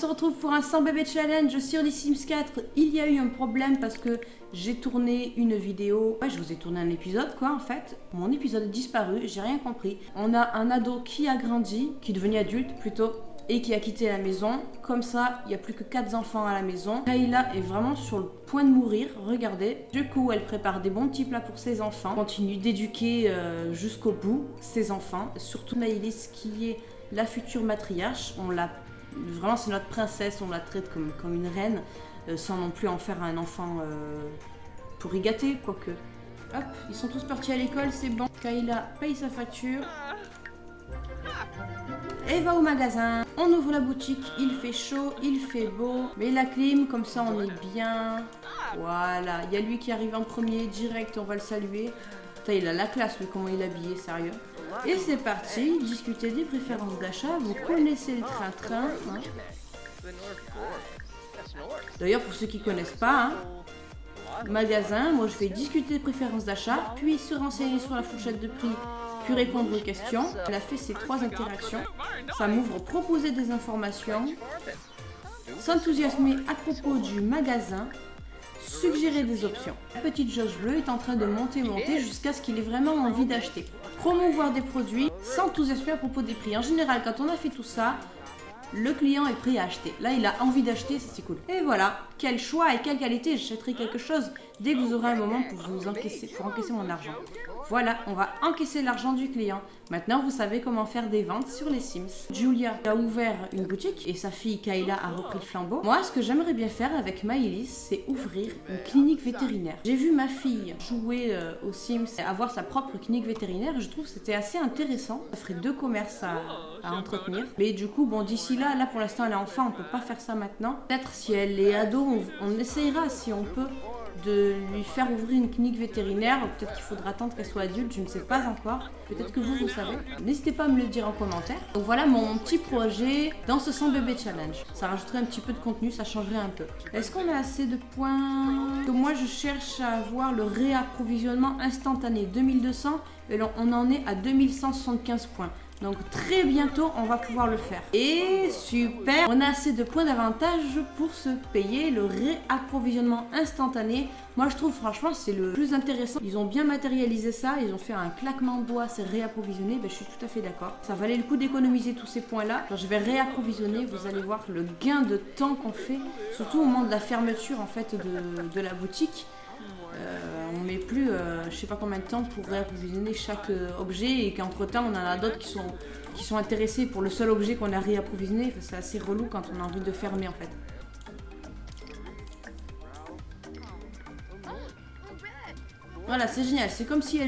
se retrouve pour un 100 bébé challenge sur les Sims 4. Il y a eu un problème parce que j'ai tourné une vidéo. Ouais, je vous ai tourné un épisode quoi en fait. Mon épisode est disparu, j'ai rien compris. On a un ado qui a grandi, qui est devenu adulte plutôt, et qui a quitté la maison. Comme ça, il n'y a plus que 4 enfants à la maison. Kayla est vraiment sur le point de mourir, regardez. Du coup, elle prépare des bons petits plats pour ses enfants. Continue d'éduquer jusqu'au bout ses enfants. Surtout Maëlys qui est la future matriarche. On l'a vraiment, c'est notre princesse, on la traite comme une reine, sans non plus en faire un enfant pour y gâter, quoique. Hop, ils sont tous partis à l'école, c'est bon. Kayla paye sa facture. Et va au magasin. On ouvre la boutique, il fait chaud, il fait beau. Mais la clim, comme ça on est bien. Voilà, il y a lui qui arrive en premier, direct, on va le saluer. Putain, il a la classe, lui, comment il est habillé, sérieux. Et c'est parti, discuter des préférences d'achat. Vous connaissez le train-train. Hein. D'ailleurs, pour ceux qui ne connaissent pas, hein, magasin, moi je vais discuter des préférences d'achat, puis se renseigner sur la fourchette de prix, puis répondre aux questions. Elle a fait ces 3 interactions. Ça m'ouvre proposer des informations, s'enthousiasmer à propos du magasin, suggérer des options. La petite jauge bleue est en train de monter jusqu'à ce qu'il ait vraiment envie d'acheter. Promouvoir des produits, s'enthousiasmer à propos des prix. En général, quand on a fait tout ça, le client est prêt à acheter. Là, il a envie d'acheter, ça c'est cool. Et voilà, quel choix et quelle qualité. J'achèterai quelque chose dès que vous aurez un moment pour encaisser mon argent. Voilà, on va encaisser l'argent du client. Maintenant, vous savez comment faire des ventes sur les Sims. Julia a ouvert une boutique et sa fille Kayla a repris le flambeau. Moi, ce que j'aimerais bien faire avec Maëlys, c'est ouvrir une clinique vétérinaire. J'ai vu ma fille jouer aux Sims, avoir sa propre clinique vétérinaire. Je trouve que c'était assez intéressant. Ça ferait 2 commerces à entretenir. Mais du coup, bon, d'ici là pour l'instant, elle est enfant, on peut pas faire ça maintenant. Peut-être si elle est ado, on essayera si on peut de lui faire ouvrir une clinique vétérinaire. Peut-être qu'il faudra attendre qu'elle soit adulte, je ne sais pas encore. Peut-être que vous savez. N'hésitez pas à me le dire en commentaire. Donc voilà mon petit projet dans ce 100 bébé challenge. Ça rajouterait un petit peu de contenu, ça changerait un peu. Est-ce qu'on a assez de points? Que moi je cherche à avoir le réapprovisionnement instantané 2200 et là, on en est à 2175 points. Donc très bientôt, on va pouvoir le faire. Et super, on a assez de points d'avantage pour se payer le réapprovisionnement instantané. Moi, je trouve franchement, c'est le plus intéressant. Ils ont bien matérialisé ça, ils ont fait un claquement de doigts, c'est réapprovisionné. Ben, je suis tout à fait d'accord. Ça valait le coup d'économiser tous ces points-là. Je vais réapprovisionner, vous allez voir le gain de temps qu'on fait, surtout au moment de la fermeture en fait de la boutique. On met plus je sais pas combien de temps pour réapprovisionner chaque objet et qu'entre temps on en a d'autres qui sont intéressés pour le seul objet qu'on a réapprovisionné. Enfin, c'est assez relou quand on a envie de fermer en fait. Voilà, c'est génial, c'est comme si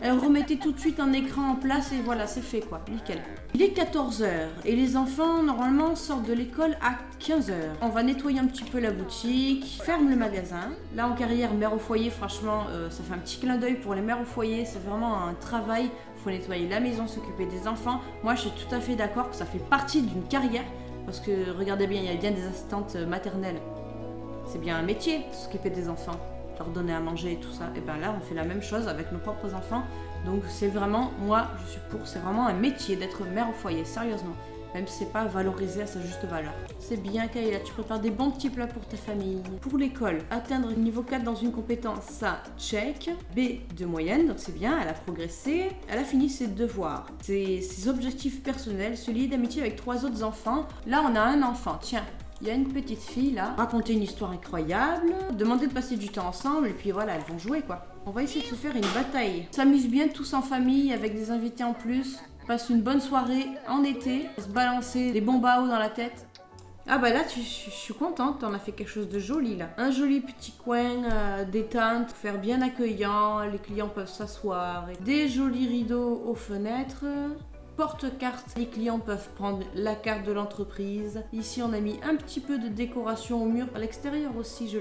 elle remettait tout de suite un écran en place et voilà, c'est fait quoi, nickel. Il est 14h et les enfants normalement sortent de l'école à 15h. On va nettoyer un petit peu la boutique, ferme le magasin. Là en carrière, mère au foyer, franchement, ça fait un petit clin d'œil pour les mères au foyer, c'est vraiment un travail. Il faut nettoyer la maison, s'occuper des enfants. Moi je suis tout à fait d'accord que ça fait partie d'une carrière parce que regardez bien, il y a bien des assistantes maternelles. C'est bien un métier, s'occuper des enfants. Leur donner à manger et tout ça, et bien là on fait la même chose avec nos propres enfants. Donc c'est vraiment, moi je suis pour, c'est vraiment un métier d'être mère au foyer, sérieusement, même si c'est pas valorisé à sa juste valeur. C'est bien Kayla, tu prépares des bons petits plats pour ta famille. Pour l'école, atteindre niveau 4 dans une compétence, ça check. B de moyenne, donc c'est bien, elle a progressé, elle a fini ses devoirs. Ses objectifs personnels, se lier d'amitié avec 3 autres enfants. Là on a un enfant, tiens. Il y a une petite fille là, raconter une histoire incroyable, demander de passer du temps ensemble et puis voilà, elles vont jouer quoi. On va essayer de se faire une bataille. On s'amuse bien tous en famille avec des invités en plus. On passe une bonne soirée en été, se balancer des bombes à eau dans la tête. Ah bah là, je suis contente, on a fait quelque chose de joli là. Un joli petit coin détente, pour faire bien accueillant, les clients peuvent s'asseoir. Des jolis rideaux aux fenêtres. Porte-carte, les clients peuvent prendre la carte de l'entreprise. Ici on a mis un petit peu de décoration au mur. À l'extérieur aussi je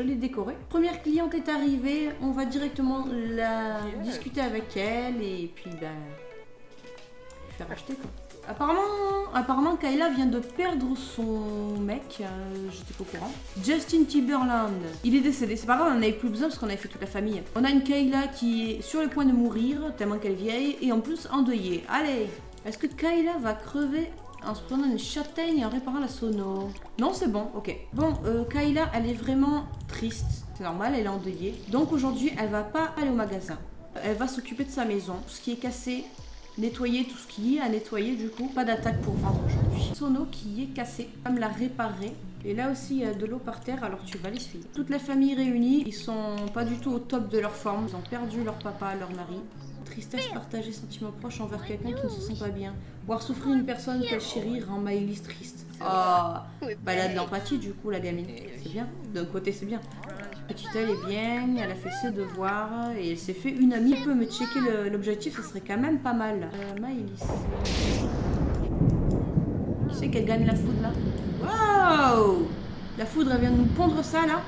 l'ai décoré. Première cliente est arrivée, on va directement discuter avec elle et puis faire acheter quoi. Apparemment Kayla vient de perdre son mec, j'étais pas au courant. Justin Timberland, il est décédé, c'est pas grave, on n'avait plus besoin parce qu'on avait fait toute la famille. On a une Kayla qui est sur le point de mourir, tellement qu'elle est vieille, et en plus endeuillée. Allez, est-ce que Kayla va crever en se prenant une châtaigne et en réparant la sono. Non, c'est bon, ok. Bon, Kayla, elle est vraiment triste. C'est normal, elle est endeuillée. Donc aujourd'hui, elle va pas aller au magasin. Elle va s'occuper de sa maison, tout ce qui est cassé, nettoyer tout ce qui est à nettoyer du coup. Pas d'attaque pour vendre aujourd'hui. Sono qui est cassé, va me la réparer. Et là aussi, il y a de l'eau par terre, alors tu vas l'essuyer. Toute la famille réunie, ils sont pas du tout au top de leur forme. Ils ont perdu leur papa, leur mari. Tristesse partagée, sentiment proche envers quelqu'un qui ne se sent pas bien. Voir souffrir une personne qu'elle chérit rend Maëlys triste. Oh, bah elle a de l'empathie du coup, la gamine. C'est bien, d'un côté c'est bien. Petite, elle est bien, elle a fait ses devoirs et elle s'est fait une amie. Peut me checker l'objectif, ce serait quand même pas mal. Maëlys. Tu sais qu'elle gagne la foudre là? Waouh! La foudre, elle vient de nous pondre ça là.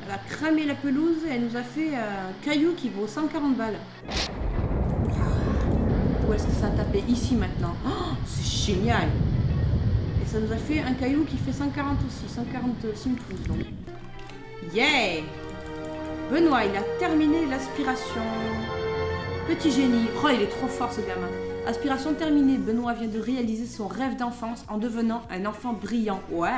Elle a cramé la pelouse et elle nous a fait un caillou qui vaut 140 balles. Où est-ce que ça a tapé? Ici maintenant. Oh, c'est génial! Et ça nous a fait un caillou qui fait 140 aussi, 146 pouces donc. Yeah! Benoît, il a terminé l'aspiration. Petit génie. Oh, il est trop fort ce gamin. Aspiration terminée, Benoît vient de réaliser son rêve d'enfance en devenant un enfant brillant. Ouais,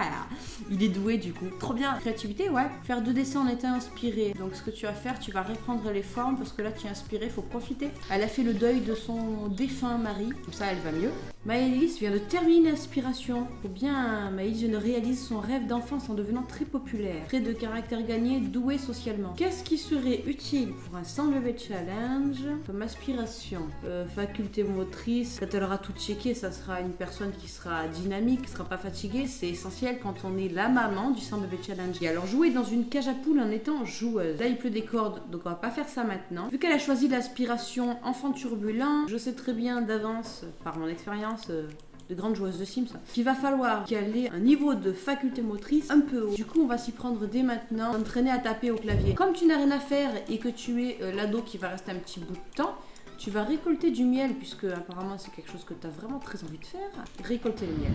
il est doué du coup. Trop bien. Créativité, ouais. Faire 2 dessins en étant inspiré. Donc ce que tu vas faire, tu vas reprendre les formes parce que là tu es inspiré, faut profiter. Elle a fait le deuil de son défunt mari, comme ça elle va mieux. Maëlys vient de terminer l'inspiration. Faut bien, Maëlys vient de réaliser son rêve d'enfance en devenant très populaire. Trait de caractère gagné, doué socialement. Qu'est-ce qui serait utile pour un 100 bébé challenge comme aspiration? Faculté motrice, quand elle aura tout checké, ça sera une personne qui sera dynamique, qui sera pas fatiguée. C'est essentiel quand on est la maman du 100 bébé challenge. Et alors jouer dans une cage à poules en étant joueuse. Là il pleut des cordes, donc on va pas faire ça maintenant. Vu qu'elle a choisi l'aspiration enfant turbulent, je sais très bien d'avance, par mon expérience, de grande joueuse de Sims, qu'il va falloir qu'elle ait un niveau de faculté motrice un peu haut. Du coup, on va s'y prendre dès maintenant, entraîner à taper au clavier. Comme tu n'as rien à faire et que tu es l'ado qui va rester un petit bout de temps, tu vas récolter du miel, puisque apparemment c'est quelque chose que tu as vraiment très envie de faire. Récolter le miel.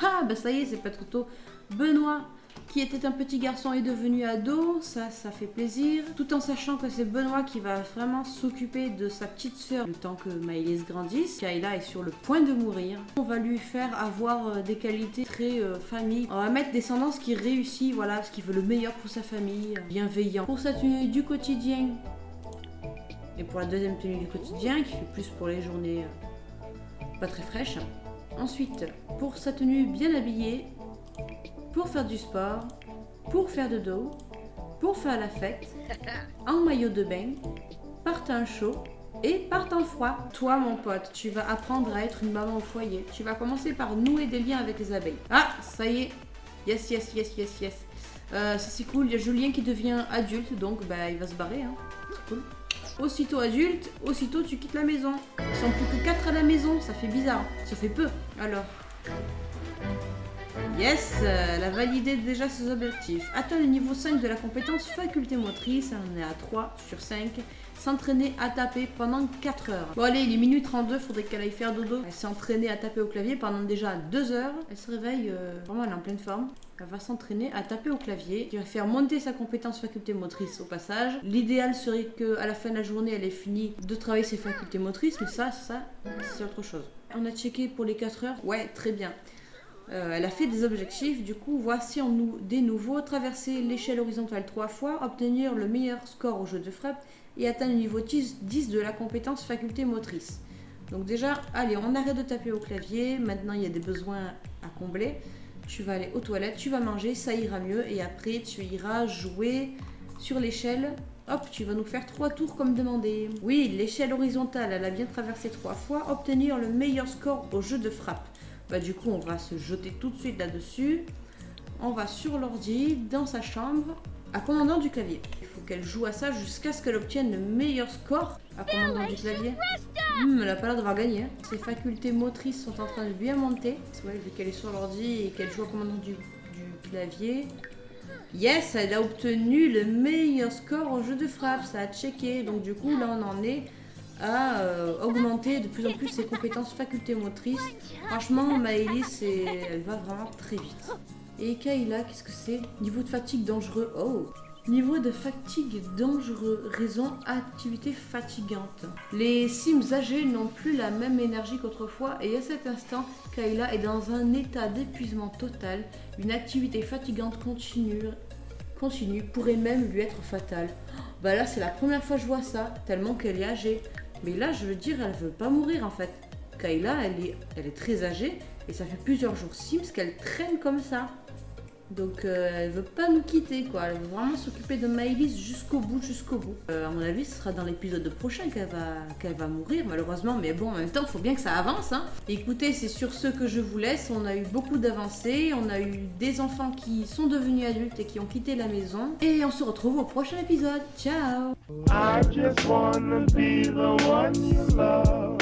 Ah, bah ça y est, c'est pas trop tôt. Benoît, qui était un petit garçon, est devenu ado, ça fait plaisir. Tout en sachant que c'est Benoît qui va vraiment s'occuper de sa petite sœur le temps que Maëlys grandisse. Kayla est sur le point de mourir. On va lui faire avoir des qualités très famille. On va mettre descendance qui réussit, voilà, parce qu'il veut le meilleur pour sa famille, bienveillant. Pour sa tenue du quotidien, et pour la deuxième tenue du quotidien, qui fait plus pour les journées pas très fraîches. Ensuite, pour sa tenue bien habillée, pour faire du sport, pour faire de dos, pour faire la fête, en maillot de bain, par temps chaud et par temps froid. Toi, mon pote, tu vas apprendre à être une maman au foyer. Tu vas commencer par nouer des liens avec les abeilles. Ah, ça y est. Yes, yes, yes, yes, yes. Ça c'est cool. Il y a Julien qui devient adulte, donc bah, il va se barrer. Hein. C'est cool. Aussitôt adulte, aussitôt tu quittes la maison. Ils sont plus que 4 à la maison, ça fait bizarre. Ça fait peu. Alors... Yes, elle a validé déjà ses objectifs. Atteint le niveau 5 de la compétence faculté motrice, on est à 3 sur 5. S'entraîner à taper pendant 4 heures. Bon allez, il est minuit 32, faudrait qu'elle aille faire dodo. Elle s'est entraînée à taper au clavier pendant déjà 2 heures. Elle se réveille, vraiment elle est en pleine forme. Elle va s'entraîner à taper au clavier, qui va faire monter sa compétence faculté motrice au passage. L'idéal serait qu'à la fin de la journée, elle ait fini de travailler ses facultés motrices, mais ça, c'est autre chose. On a checké pour les 4 heures, ouais, très bien. Elle a fait des objectifs, du coup voici en nous des nouveaux: traverser l'échelle horizontale 3 fois, obtenir le meilleur score au jeu de frappe et atteindre le niveau 10 de la compétence faculté motrice. Donc déjà, allez, on arrête de taper au clavier, maintenant il y a des besoins à combler. Tu vas aller aux toilettes, tu vas manger, ça ira mieux et après tu iras jouer sur l'échelle. Hop, tu vas nous faire 3 tours comme demandé. Oui, l'échelle horizontale, elle a bien traversé 3 fois, obtenir le meilleur score au jeu de frappe. Bah du coup on va se jeter tout de suite là-dessus. On va sur l'ordi, dans sa chambre, à commandant du clavier. Il faut qu'elle joue à ça jusqu'à ce qu'elle obtienne le meilleur score à commandant du clavier. Elle a pas l'air d'avoir gagné. Hein. Ses facultés motrices sont en train de bien monter. Ouais, vu qu'elle est sur l'ordi et qu'elle joue à commandant du clavier. Yes, elle a obtenu le meilleur score au jeu de frappe. Ça a checké. Donc du coup là on en est à augmenter de plus en plus ses compétences facultés motrices. Franchement, Maëlys, elle va vraiment très vite. Et Kayla, qu'est-ce que c'est? Niveau de fatigue dangereux. Oh, Niveau de fatigue dangereux, raison activité fatigante. Les Sims âgés n'ont plus la même énergie qu'autrefois et à cet instant, Kayla est dans un état d'épuisement total. Une activité fatigante continue pourrait même lui être fatale. Bah là, c'est la première fois que je vois ça, tellement qu'elle est âgée. Mais là, je veux dire, elle veut pas mourir en fait. Kayla, elle est très âgée et ça fait plusieurs jours Sims qu'elle traîne comme ça. Donc elle veut pas nous quitter quoi, elle veut vraiment s'occuper de Maëlys jusqu'au bout. À mon avis ce sera dans l'épisode prochain qu'elle va mourir malheureusement, mais bon en même temps il faut bien que ça avance hein. Écoutez, c'est sur ce que je vous laisse, on a eu beaucoup d'avancées, on a eu des enfants qui sont devenus adultes et qui ont quitté la maison, et on se retrouve au prochain épisode, ciao. I just wanna be the one you love.